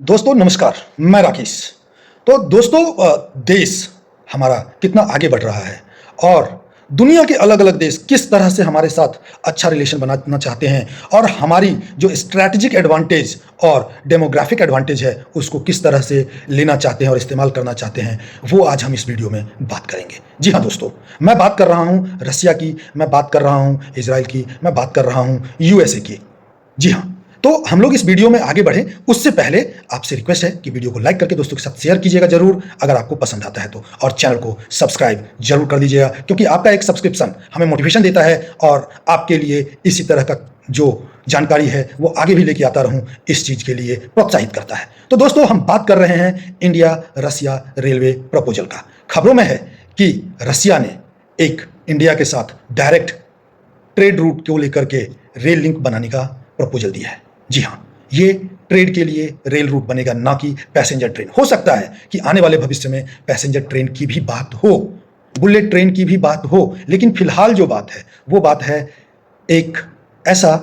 दोस्तों नमस्कार। मैं राकेश। तो दोस्तों देश हमारा कितना आगे बढ़ रहा है और दुनिया के अलग अलग देश किस तरह से हमारे साथ अच्छा रिलेशन बनाना चाहते हैं और हमारी जो स्ट्रैटेजिक एडवांटेज और डेमोग्राफिक एडवांटेज है उसको किस तरह से लेना चाहते हैं और इस्तेमाल करना चाहते हैं, वो आज हम इस वीडियो में बात करेंगे। जी हाँ दोस्तों, मैं बात कर रहा हूँ रसिया की, मैं बात कर रहा हूँ इजराइल की, मैं बात कर रहा हूँ यूएसए की। जी हाँ, तो हम लोग इस वीडियो में आगे बढ़ें उससे पहले आपसे रिक्वेस्ट है कि वीडियो को लाइक करके दोस्तों के साथ शेयर कीजिएगा जरूर, अगर आपको पसंद आता है तो, और चैनल को सब्सक्राइब जरूर कर दीजिएगा, क्योंकि आपका एक सब्सक्रिप्शन हमें मोटिवेशन देता है और आपके लिए इसी तरह का जो जानकारी है वो आगे भी लेके आता रहूं, इस चीज के लिए प्रोत्साहित करता है। तो दोस्तों हम बात कर रहे हैं इंडिया रसिया रेलवे प्रपोजल का। खबरों में है कि रसिया ने एक इंडिया के साथ डायरेक्ट ट्रेड रूट को लेकर के रेल लिंक बनाने का प्रपोजल दिया है। जी हाँ, ये ट्रेड के लिए रेल रूट बनेगा, ना कि पैसेंजर ट्रेन। हो सकता है कि आने वाले भविष्य में पैसेंजर ट्रेन की भी बात हो, बुलेट ट्रेन की भी बात हो, लेकिन फिलहाल जो बात है वो बात है एक ऐसा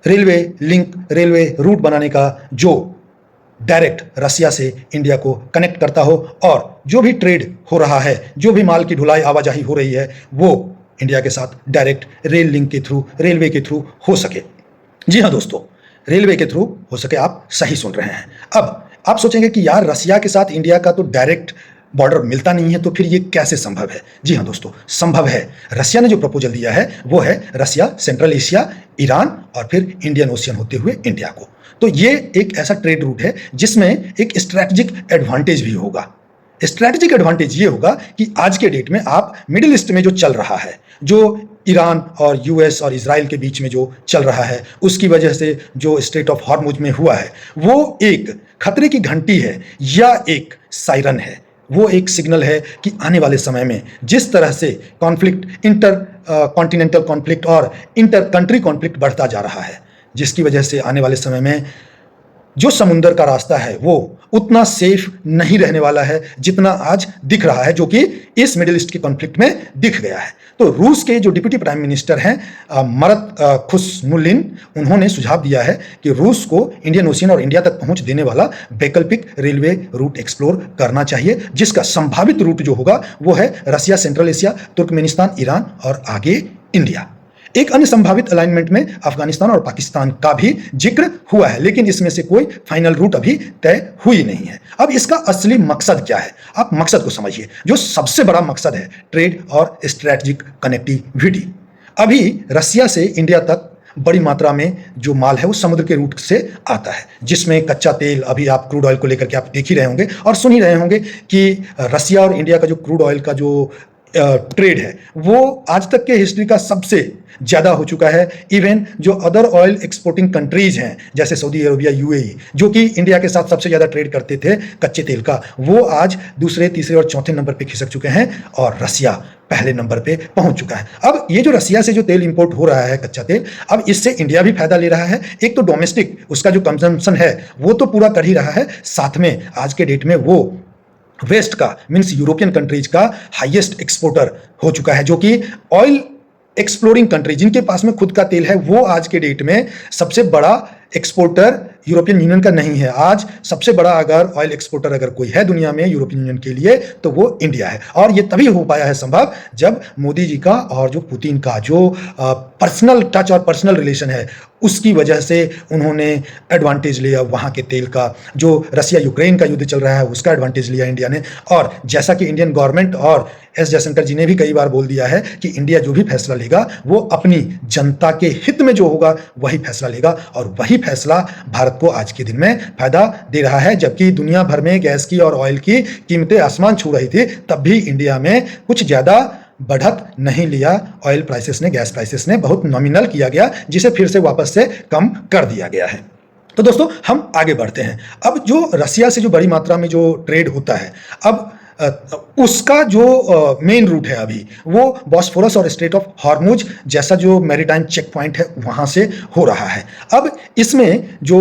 रेलवे लिंक, रेलवे रूट बनाने का जो डायरेक्ट रसिया से इंडिया को कनेक्ट करता हो और जो भी ट्रेड हो रहा है, जो भी माल की ढुलाई आवाजाही हो रही है, वो इंडिया के साथ डायरेक्ट रेल लिंक के थ्रू, रेलवे के थ्रू हो सके। जी हाँ दोस्तों, रेलवे के थ्रू हो सके। आप सही सुन रहे हैं। अब आप सोचेंगे कि यार रसिया के साथ इंडिया का तो डायरेक्ट बॉर्डर मिलता नहीं है, तो फिर ये कैसे संभव है? जी हाँ दोस्तों, संभव है। रसिया ने जो प्रपोजल दिया है वो है रसिया, सेंट्रल एशिया, ईरान और फिर इंडियन ओशियन होते हुए इंडिया को। तो ये एक ऐसा ट्रेड रूट है जिसमें एक स्ट्रैटेजिक एडवांटेज भी होगा। स्ट्रैटेजिक एडवांटेज ये होगा कि आज के डेट में आप मिडिल ईस्ट में जो चल रहा है, जो ईरान और यूएस और इजराइल के बीच में जो चल रहा है, उसकी वजह से जो स्ट्रेट ऑफ हॉर्मुज में हुआ है, वो एक खतरे की घंटी है या एक सायरन है। वो एक सिग्नल है कि आने वाले समय में जिस तरह से कॉन्फ्लिक्ट, इंटर कॉन्टिनेंटल कॉन्फ्लिक्ट और इंटर कंट्री कॉन्फ्लिक्ट बढ़ता जा रहा है, जिसकी वजह से आने वाले समय में जो समुंदर का रास्ता है वो उतना सेफ नहीं रहने वाला है जितना आज दिख रहा है, जो कि इस मिडिल ईस्ट के कॉन्फ्लिक्ट में दिख गया है। तो रूस के जो डिप्टी प्राइम मिनिस्टर हैं मरत खुशमुल्लिन, उन्होंने सुझाव दिया है कि रूस को इंडियन ओशियन और इंडिया तक पहुंच देने वाला वैकल्पिक रेलवे रूट एक्सप्लोर करना चाहिए, जिसका संभावित रूट जो होगा वो है रसिया, सेंट्रल एशिया, तुर्कमेनिस्तान, ईरान और आगे इंडिया। एक अन्य संभावित अलाइनमेंट में अफगानिस्तान और पाकिस्तान का भी जिक्र हुआ है, लेकिन इसमें से कोई फाइनल रूट अभी तय हुई नहीं है। अब इसका असली मकसद क्या है? आप मकसद को समझिए। जो सबसे बड़ा मकसद है ट्रेड और स्ट्रैटेजिक कनेक्टिविटी। अभी रसिया से इंडिया तक बड़ी मात्रा में जो माल है वो समुद्र के रूट से आता है, जिसमें कच्चा तेल, अभी आप क्रूड ऑयल को लेकर के आप देख ही रहे होंगे और सुन ही रहे होंगे कि रसिया और इंडिया का जो क्रूड ऑयल का जो ट्रेड है वो आज तक के हिस्ट्री का सबसे ज्यादा हो चुका है। इवन जो अदर ऑयल एक्सपोर्टिंग कंट्रीज हैं जैसे सऊदी अरबिया, यूएई, जो कि इंडिया के साथ सबसे ज्यादा ट्रेड करते थे कच्चे तेल का, वो आज दूसरे, तीसरे और चौथे नंबर पे खिसक चुके हैं और रसिया पहले नंबर पे पहुंच चुका है। अब ये जो रसिया से जो तेल इंपोर्ट हो रहा है, कच्चा तेल, अब इससे इंडिया भी फायदा ले रहा है। एक तो डोमेस्टिक उसका जो कंजम्पशन है वो तो पूरा कर ही रहा है, साथ में आज के डेट में वो वेस्ट का, मीन्स यूरोपियन कंट्रीज का हाईएस्ट एक्सपोर्टर हो चुका है, जो कि ऑयल एक्सप्लोरिंग कंट्री जिनके पास में खुद का तेल है, वो आज के डेट में सबसे बड़ा एक्सपोर्टर यूरोपियन यूनियन का नहीं है। आज सबसे बड़ा अगर ऑयल एक्सपोर्टर अगर कोई है दुनिया में यूरोपियन यूनियन के लिए तो वो इंडिया है। और ये तभी हो पाया है संभव जब मोदी जी का और जो पुतिन का जो पर्सनल टच और पर्सनल रिलेशन है, उसकी वजह से उन्होंने एडवांटेज लिया वहाँ के तेल का। जो रसिया यूक्रेन का युद्ध चल रहा है उसका एडवांटेज लिया इंडिया ने। और जैसा कि इंडियन गवर्नमेंट और एस जयशंकर जी ने भी कई बार बोल दिया है कि इंडिया जो भी फैसला लेगा वो अपनी जनता के हित में जो होगा वही फैसला लेगा, और वही फैसला भारत को आज के दिन में फायदा दे रहा है। जबकि दुनिया भर में गैस की और ऑयल की कीमतें आसमान छू रही थी, तब भी इंडिया में कुछ ज्यादा बढ़त नहीं लिया ऑयल प्राइसेस ने, गैस प्राइसेस ने बहुत नॉमिनल किया गया, जिसे फिर से वापस से कम कर दिया गया है। तो दोस्तों हम आगे बढ़ते हैं। अब जो रसिया से जो बड़ी मात्रा में जो ट्रेड होता है, अब उसका जो मेन रूट है अभी वो बॉस्फोरस और स्ट्रेट ऑफ हॉर्मुज जैसा जो मैरीटाइम चेक पॉइंट है वहां से हो रहा है। अब इसमें जो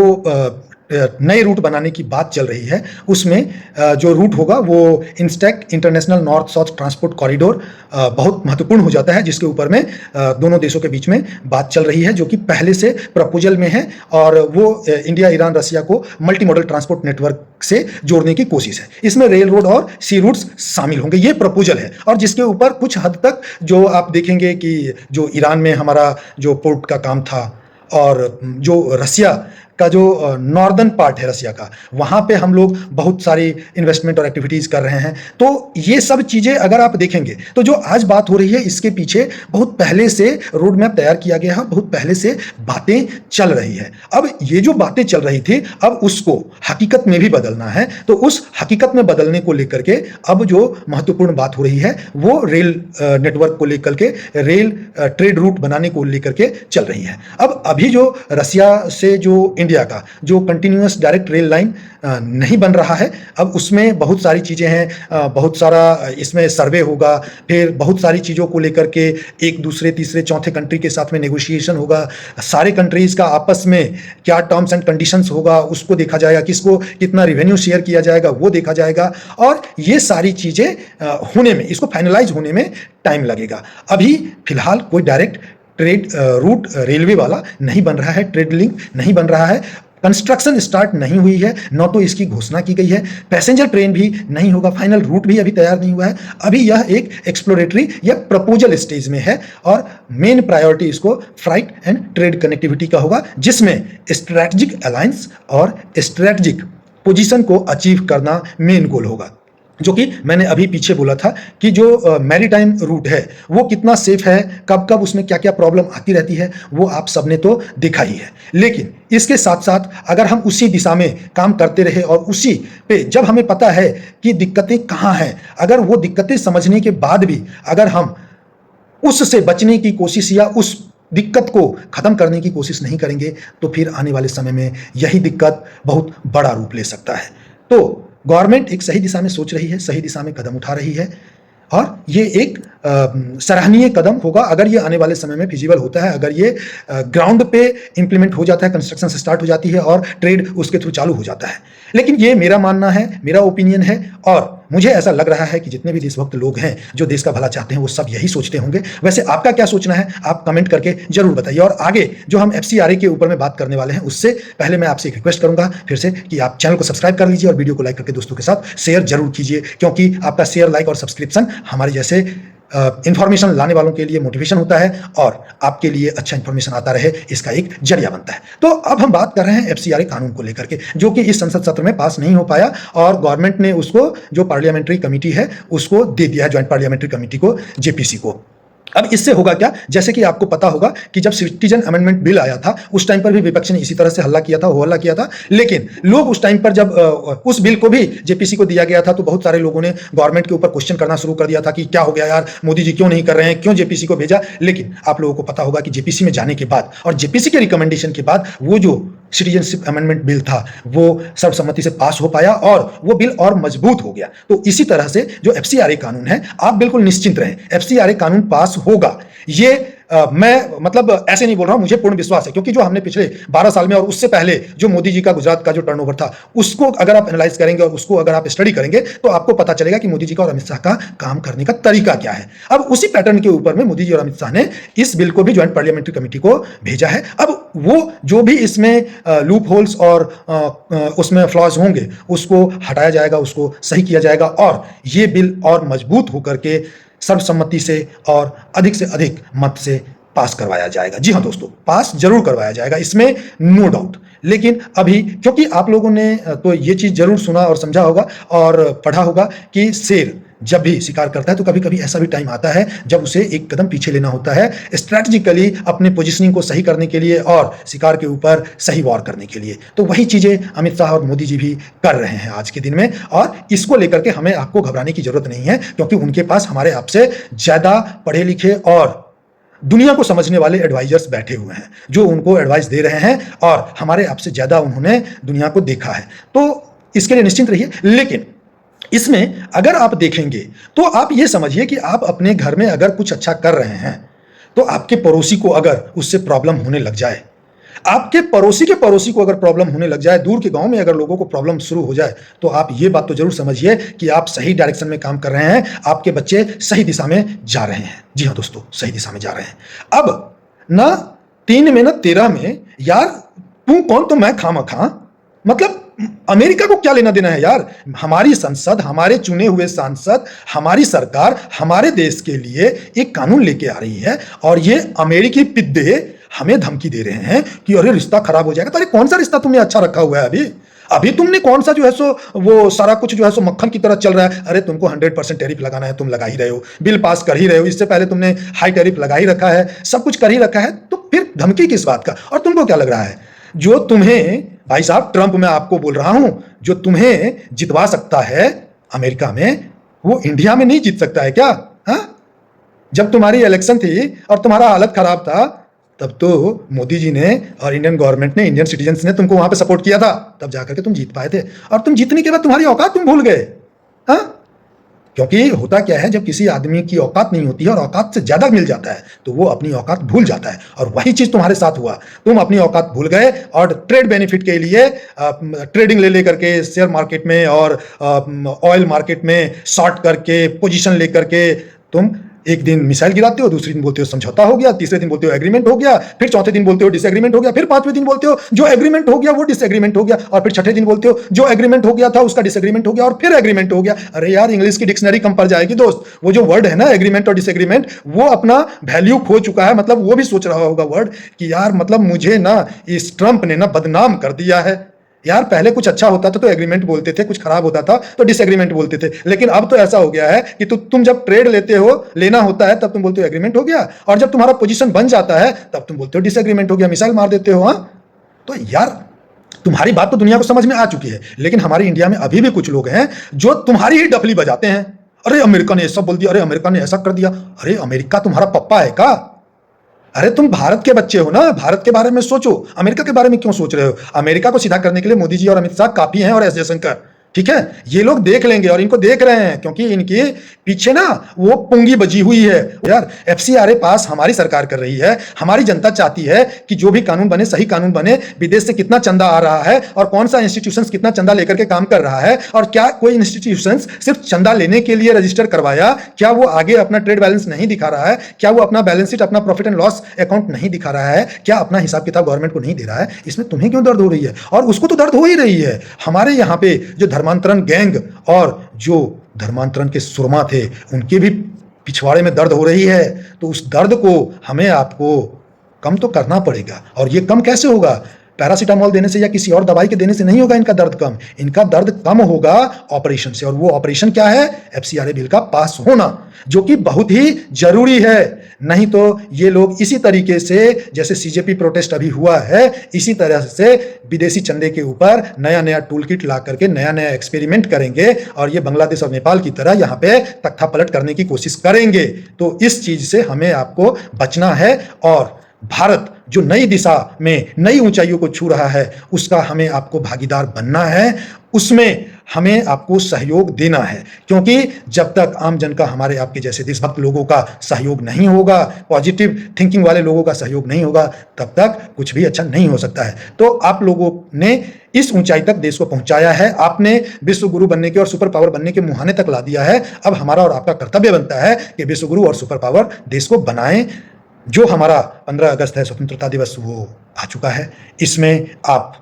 नए रूट बनाने की बात चल रही है, उसमें जो रूट होगा वो इंस्टेक international north south transport corridor बहुत महत्वपूर्ण हो जाता है, जिसके ऊपर में दोनों देशों के बीच में बात चल रही है, जो कि पहले से प्रपोजल में है, और वो इंडिया, ईरान, रसिया को मल्टी मॉडल ट्रांसपोर्ट नेटवर्क से जोड़ने की कोशिश है। इसमें रेल रोड और सी रूट्स शामिल होंगे, ये प्रपोजल है। और जिसके ऊपर कुछ हद तक जो आप देखेंगे कि जो ईरान में हमारा जो पोर्ट का काम था, और जो रसिया का जो नॉर्दर्न पार्ट है रसिया का, वहाँ पे हम लोग बहुत सारी इन्वेस्टमेंट और एक्टिविटीज़ कर रहे हैं। तो ये सब चीज़ें अगर आप देखेंगे तो जो आज बात हो रही है, इसके पीछे बहुत पहले से रोड मैप तैयार किया गया है, बहुत पहले से बातें चल रही है। अब ये जो बातें चल रही थी, अब उसको हकीकत में भी बदलना है। तो उस हकीकत में बदलने को लेकर के अब जो महत्वपूर्ण बात हो रही है वो रेल नेटवर्क को लेकर के, रेल ट्रेड रूट बनाने को लेकर के चल रही है। अब अभी जो रसिया से जो इंडिया का जो कंटिन्यूअस डायरेक्ट रेल लाइन नहीं बन रहा है, अब उसमें बहुत सारी चीज़ें हैं, बहुत सारा इसमें सर्वे होगा, फिर बहुत सारी चीज़ों को लेकर के एक दूसरे तीसरे चौथे कंट्री के साथ में नेगोशिएशन होगा, सारे कंट्रीज़ का आपस में क्या टर्म्स एंड कंडीशंस होगा उसको देखा जाएगा, किसको कितना रेवेन्यू शेयर किया जाएगा वो देखा जाएगा, और ये सारी चीज़ें होने में, इसको फाइनलाइज होने में टाइम लगेगा। अभी फिलहाल कोई डायरेक्ट ट्रेड रूट रेलवे वाला नहीं बन रहा है, ट्रेड लिंक नहीं बन रहा है, कंस्ट्रक्शन स्टार्ट नहीं हुई है, न तो इसकी घोषणा की गई है, पैसेंजर ट्रेन भी नहीं होगा, फाइनल रूट भी अभी तैयार नहीं हुआ है। अभी यह एक एक्सप्लोरेटरी या प्रपोजल स्टेज में है, और मेन प्रायोरिटी इसको फ्राइट एंड ट्रेड कनेक्टिविटी का होगा, जिसमें स्ट्रैटेजिक अलायंस और स्ट्रैटेजिक पोजीशन को अचीव करना मेन गोल होगा। जो कि मैंने अभी पीछे बोला था कि जो मैरीटाइम रूट है वो कितना सेफ है, कब कब उसमें क्या क्या प्रॉब्लम आती रहती है, वो आप सबने तो देखा ही है। लेकिन इसके साथ साथ अगर हम उसी दिशा में काम करते रहे, और उसी पे जब हमें पता है कि दिक्कतें कहाँ हैं, अगर वो दिक्कतें समझने के बाद भी अगर हम उससे बचने की कोशिश या उस दिक्कत को खत्म करने की कोशिश नहीं करेंगे, तो फिर आने वाले समय में यही दिक्कत बहुत बड़ा रूप ले सकता है। तो गवर्नमेंट एक सही दिशा में सोच रही है, सही दिशा में कदम उठा रही है, और ये एक सराहनीय कदम होगा अगर ये आने वाले समय में फिजिबल होता है, अगर ये ग्राउंड पे इंप्लीमेंट हो जाता है, कंस्ट्रक्शन से स्टार्ट हो जाती है और ट्रेड उसके थ्रू चालू हो जाता है। लेकिन ये मेरा मानना है, मेरा ओपिनियन है, और मुझे ऐसा लग रहा है कि जितने भी देशभक्त लोग हैं जो देश का भला चाहते हैं वो सब यही सोचते होंगे। वैसे आपका क्या सोचना है आप कमेंट करके जरूर बताइए। और आगे जो हम FCRA के ऊपर में बात करने वाले हैं, उससे पहले मैं आपसे एक रिक्वेस्ट करूंगा फिर से कि आप चैनल को सब्सक्राइब कर लीजिए और वीडियो को लाइक करके दोस्तों के साथ शेयर जरूर कीजिए, क्योंकि आपका शेयर, लाइक और सब्सक्रिप्शन हमारे जैसे इंफॉर्मेशन लाने वालों के लिए मोटिवेशन होता है, और आपके लिए अच्छा इंफॉर्मेशन आता रहे इसका एक जरिया बनता है। तो अब हम बात कर रहे हैं FCRA कानून को लेकर के, जो कि इस संसद सत्र में पास नहीं हो पाया, और गवर्नमेंट ने उसको जो पार्लियामेंट्री कमेटी है उसको दे दिया है, ज्वाइंट पार्लियामेंट्री कमेटी को, JPC को। अब इससे होगा क्या, जैसे कि आपको पता होगा कि जब सिटीजन अमेंडमेंट बिल आया था उस टाइम पर भी विपक्ष ने इसी तरह से हल्ला किया था, हो हल्ला किया था। लेकिन लोग उस टाइम पर जब उस बिल को भी JPC को दिया गया था, तो बहुत सारे लोगों ने गवर्नमेंट के ऊपर क्वेश्चन करना शुरू कर दिया था कि क्या हो गया यार, मोदी जी क्यों नहीं कर रहे हैं, क्यों JPC को भेजा। लेकिन आप लोगों को पता होगा कि JPC में जाने के बाद और JPC के रिकमेंडेशन के बाद वो जो सिटीजनशिप अमेंडमेंट बिल था वो सर्वसम्मति से पास हो पाया, और वो बिल और मजबूत हो गया। तो इसी तरह से जो FCRA कानून है, आप बिल्कुल निश्चिंत रहें, FCRA कानून पास होगा। ये मैं मतलब ऐसे नहीं बोल रहा हूं, मुझे पूर्ण विश्वास है, क्योंकि जो हमने पिछले 12 साल में और उससे पहले जो मोदी जी का गुजरात का जो टर्नओवर था, उसको अगर आप एनालाइज करेंगे और उसको अगर आप स्टडी करेंगे, तो आपको पता चलेगा कि मोदी जी का और अमित शाह का काम करने का तरीका क्या है। अब उसी पैटर्न के ऊपर में मोदी जी और अमित शाह ने इस बिल को भी ज्वाइंट पार्लियामेंट्री कमेटी को भेजा है। अब वो जो भी इसमें लूप होल्स और उसमें फ्लॉज होंगे उसको हटाया जाएगा, उसको सही किया जाएगा, और ये बिल और मजबूत होकर के सर्वसम्मति से और अधिक से अधिक मत से पास करवाया जाएगा। जी हाँ दोस्तों, पास जरूर करवाया जाएगा, इसमें नो डाउट। लेकिन अभी क्योंकि आप लोगों ने तो ये चीज जरूर सुना और समझा होगा और पढ़ा होगा कि शेर जब भी शिकार करता है तो कभी कभी ऐसा भी टाइम आता है जब उसे एक कदम पीछे लेना होता है, स्ट्रैटेजिकली अपने पोजीशनिंग को सही करने के लिए और शिकार के ऊपर सही वार करने के लिए। तो वही चीजें अमित शाह और मोदी जी भी कर रहे हैं आज के दिन में, और इसको लेकर के हमें आपको घबराने की जरूरत नहीं है, क्योंकि उनके पास हमारे आपसे ज्यादा पढ़े लिखे और दुनिया को समझने वाले एडवाइजर्स बैठे हुए हैं जो उनको एडवाइस दे रहे हैं, और हमारे आपसे ज्यादा उन्होंने दुनिया को देखा है। तो इसके लिए निश्चिंत रहिए। लेकिन इसमें अगर आप देखेंगे तो आप ये समझिए कि आप अपने घर में अगर कुछ अच्छा कर रहे हैं, तो आपके पड़ोसी को अगर उससे प्रॉब्लम होने लग जाए, आपके पड़ोसी को अगर प्रॉब्लम होने लग जाए, दूर के गांव में अगर लोगों को प्रॉब्लम शुरू हो जाए, तो आप ये बात तो जरूर समझिए कि आप सही डायरेक्शन में काम कर रहे हैं, आपके बच्चे सही दिशा में जा रहे हैं। जी हाँ दोस्तों, सही दिशा में जा रहे हैं। अब ना 3 में ना 13 में, यार तू कौन तो मैं खामखा, मतलब अमेरिका को क्या लेना देना है यार। हमारी संसद, हमारे चुने हुए सांसद, हमारी सरकार हमारे देश के लिए एक कानून लेके आ रही है, और ये अमेरिकी पिद्दे हमें धमकी दे रहे हैं कि अरे रिश्ता खराब हो जाएगा। तो अरे कौन सा रिश्ता तुमने अच्छा रखा हुआ है अभी तुमने कौन सा जो है सो वो सारा कुछ जो है सो मक्खन की तरह चल रहा है। अरे तुमको 100% टैरिफ लगाना है, तुम लगा ही रहे हो, बिल पास कर ही रहे हो, इससे पहले तुमने हाई टैरिफ लगा ही रखा है, सब कुछ कर ही रखा है, तो फिर धमकी किस बात का। और तुमको क्या लग रहा है, जो तुम्हें, भाई साहब ट्रंप, मैं आपको बोल रहा हूं, जो तुम्हें जितवा सकता है अमेरिका में, वो इंडिया में नहीं जीत सकता है क्या? हा? जब तुम्हारी इलेक्शन थी और तुम्हारा हालत खराब था, तब तो मोदी जी ने और इंडियन गवर्नमेंट ने, इंडियन सिटीजन्स ने तुमको वहां पे सपोर्ट किया था, तब जाकर के तुम जीत पाए थे। और तुम जीतने के बाद तुम्हारी औकात तुम भूल गए। हाँ, क्योंकि होता क्या है, जब किसी आदमी की औकात नहीं होती है और औकात से ज्यादा मिल जाता है, तो वो अपनी औकात भूल जाता है। और वही चीज तुम्हारे साथ हुआ, तुम अपनी औकात भूल गए और ट्रेड बेनिफिट के लिए ट्रेडिंग ले करके शेयर मार्केट में और ऑयल मार्केट में शॉर्ट करके पोजीशन लेकर के तुम एक दिन मिसाइल गिराते हो, दूसरे दिन बोलते हो समझौता हो गया, तीसरे दिन बोलते हो एग्रीमेंट हो गया, फिर चौथे दिन बोलते हो डिसएग्रीमेंट हो गया, फिर पांचवें दिन बोलते हो जो एग्रीमेंट हो गया वो डिसएग्रीमेंट हो गया, और फिर छठे दिन बोलते हो जो एग्रीमेंट हो गया था उसका डिसएग्रीमेंट हो गया, और फिर एग्रीमेंट हो गया। अरे यार, इंग्लिश की डिक्शनरी कम पड़ जाएगी दोस्त। वो जो वर्ड है ना एग्रीमेंट और डिसएग्रीमेंट, वो अपना वैल्यू खो चुका है। मतलब वो भी सोच रहा होगा वर्ड कि यार मतलब मुझे ना इस ट्रंप ने ना बदनाम कर दिया है। यार पहले कुछ अच्छा होता था तो एग्रीमेंट बोलते थे, कुछ खराब होता था तो डिसएग्रीमेंट बोलते थे, लेकिन अब तो ऐसा हो गया है कि तुम जब ट्रेड लेते हो, लेना होता है, तब तुम बोलते हो एग्रीमेंट हो गया, और जब तुम्हारा पोजीशन बन जाता है तब तुम बोलते हो डिसएग्रीमेंट हो गया, मिसाइल मार देते हो। हाँ, तो यार तुम्हारी बात तो दुनिया को समझ में आ चुकी है, लेकिन हमारे इंडिया में अभी भी कुछ लोग हैं जो तुम्हारी ही डफली बजाते हैं। अरे अमेरिका ने ऐसा बोल दिया, अरे अमेरिका ने ऐसा कर दिया। अरे अमेरिका तुम्हारा पप्पा है का? अरे तुम भारत के बच्चे हो ना, भारत के बारे में सोचो, अमेरिका के बारे में क्यों सोच रहे हो? अमेरिका को सीधा करने के लिए मोदी जी और अमित शाह काफी हैं, और एस जयशंकर, ठीक है, ये लोग देख लेंगे और इनको देख रहे हैं, क्योंकि इनके पीछे ना वो पुंगी बजी हुई है। यार एफसीआरए पास हमारी सरकार कर रही है, हमारी जनता चाहती है कि जो भी कानून बने सही कानून बने, विदेश से कितना चंदा आ रहा है और कौन सा इंस्टीट्यूशंस कितना चंदा लेकर के काम कर रहा है, और क्या कोई इंस्टीट्यूशंस सिर्फ चंदा लेने के लिए रजिस्टर करवाया, क्या वो आगे अपना ट्रेड बैलेंस नहीं दिखा रहा है, क्या वो अपना बैलेंस शीट, अपना प्रॉफिट एंड लॉस अकाउंट नहीं दिखा रहा है, क्या अपना हिसाब किताब गवर्नमेंट को नहीं दे रहा है? इसमें तुम्हें क्यों दर्द हो रही है? और उसको तो दर्द हो ही रही है। हमारे यहाँ पे जो धर्मांतरण गैंग और जो धर्मांतरण के सुरमा थे, उनके भी पिछवाड़े में दर्द हो रही है। तो उस दर्द को हमें आपको कम तो करना पड़ेगा। और ये कम कैसे होगा? पैरासीटामोल देने से या किसी और दवाई के देने से नहीं होगा इनका दर्द कम। इनका दर्द कम होगा ऑपरेशन से, और वो ऑपरेशन क्या है? एफसीआरए बिल का पास होना, जो कि बहुत ही जरूरी है। नहीं तो ये लोग इसी तरीके से, जैसे सीजेपी प्रोटेस्ट अभी हुआ है, इसी तरह से विदेशी चंदे के ऊपर नया नया टूल किट ला करके नया नया एक्सपेरिमेंट करेंगे, और ये बांग्लादेश और नेपाल की तरह यहाँ पे तख्ता पलट करने की कोशिश करेंगे। तो इस चीज से हमें आपको बचना है, और भारत जो नई दिशा में नई ऊंचाइयों को छू रहा है, उसका हमें आपको भागीदार बनना है, उसमें हमें आपको सहयोग देना है। क्योंकि जब तक आम जन का, हमारे आपके जैसे देशभक्त लोगों का सहयोग नहीं होगा, पॉजिटिव थिंकिंग वाले लोगों का सहयोग नहीं होगा, तब तक कुछ भी अच्छा नहीं हो सकता है। तो आप लोगों ने इस ऊंचाई तक देश को पहुंचाया है, आपने विश्व गुरु बनने के और सुपर पावर बनने के मुहाने तक ला दिया है। अब हमारा और आपका कर्तव्य बनता है कि विश्व गुरु और सुपर पावर देश को बनाएं। जो हमारा 15 अगस्त है, स्वतंत्रता दिवस, वो आ चुका है। इसमें आप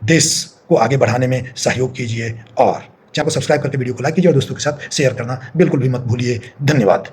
देश को आगे बढ़ाने में सहयोग कीजिए, और चैनल को सब्सक्राइब करके वीडियो को लाइक कीजिए, और दोस्तों के साथ शेयर करना बिल्कुल भी मत भूलिए। धन्यवाद।